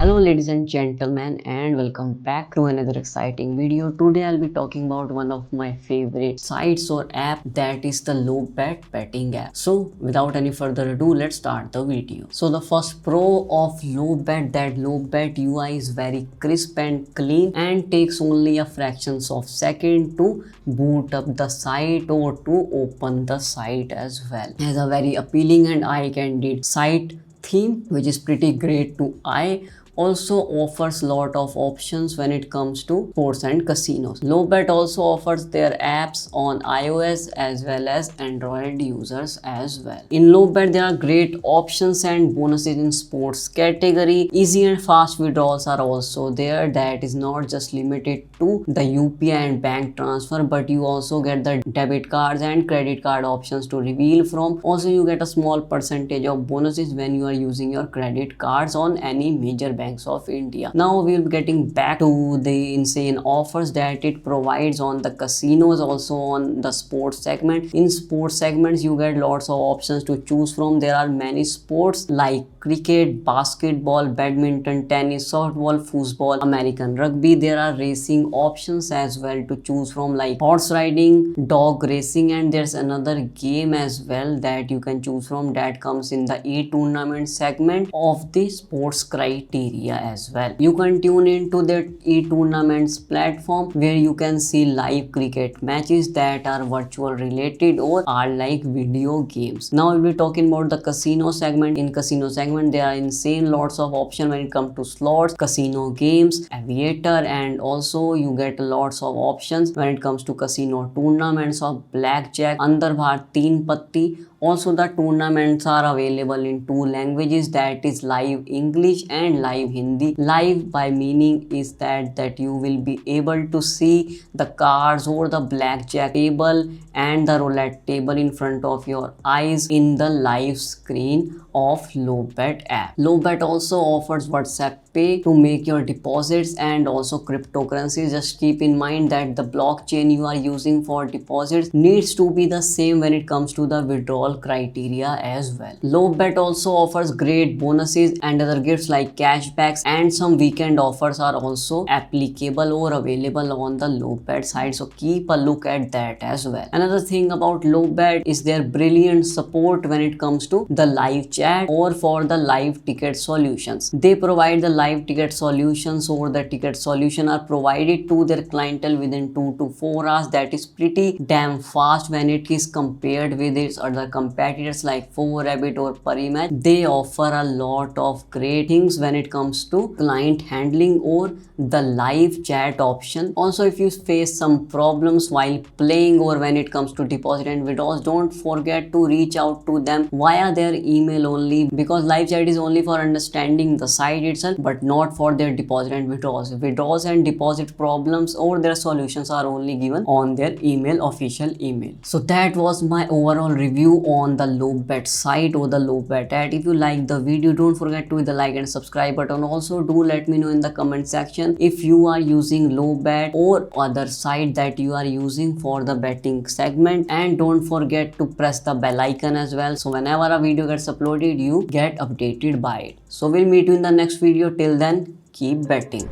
Hello ladies and gentlemen and welcome back to another exciting video. Today I'll be talking about one of my favorite sites or app, that is the Lobet betting app. So without any further ado, let's start the video. So the first pro of Lobet, that Lobet UI is very crisp and clean and takes only a fractions of second to boot up the site or to open the site as well. It has a very appealing and eye-candy site theme which is pretty great to eye. Also offers lot of options when it comes to sports and casinos. Lobet also offers their apps on iOS as well as Android users as well. In Lobet there are great options and bonuses in sports category. Easy and fast withdrawals are also there. That is not just limited to the UPI and bank transfer, but you also get the debit cards and credit card options to reveal from. Also you get a small percentage of bonuses when you are using your credit cards on any major banks of India. Now we will be getting back to the insane offers that it provides on the casinos, also on the sports segment. In sports segments you get lots of options to choose from. There are many sports like cricket, basketball, badminton, tennis, softball, football, American rugby. There are racing options as well to choose from, like horse riding, dog racing, and there's another game as well that you can choose from that comes in the e-tournament segment of the sports criteria as well. You can tune into the e-tournaments platform where you can see live cricket matches that are virtual related or are like video games. Now we'll be talking about the casino segment. In casino segment there are insane lots of options when it comes to slots, casino games, aviator, and also you get lots of options when it comes to casino tournaments of blackjack, Andar Bhaat, Teen Patti. Also the tournaments are available in two languages, that is live English and live Hindi. Live by meaning is that you will be able to see the cards or the blackjack table and the roulette table in front of your eyes in the live screen of Lobet app. Lobet also offers WhatsApp Pay to make your deposits and also cryptocurrencies. Just keep in mind that the blockchain you are using for deposits needs to be the same when it comes to the withdrawal criteria as well. Lobet also offers great bonuses and other gifts like cashbacks, and some weekend offers are also applicable or available on the Lobet site, so keep a look at that as well. Another thing about Lobet is their brilliant support when it comes to the live chat or for the live ticket solutions. They provide the live ticket solutions or the ticket solution are provided to their clientele within 2 to 4 hours. That is pretty damn fast when it is compared with its other competitors like 4Rabbit or Parimatch. They offer a lot of great things when it comes to client handling or the live chat option. Also if you face some problems while playing or when it comes to deposit and withdrawals, don't forget to reach out to them via their email only, because live chat is only for understanding the site itself but not for their deposit and withdrawals. Withdrawals and deposit problems or their solutions are only given on their email, official email. So that was my overall review on the Lobet site or the Lobet app. If you like the video, don't forget to hit the like and subscribe button. Also do let me know in the comment section if you are using Lobet or other site that you are using for the betting segment, and don't forget to press the bell icon as well, so whenever a video gets uploaded you get updated by it. So we'll meet you in the next video. Till then, keep betting.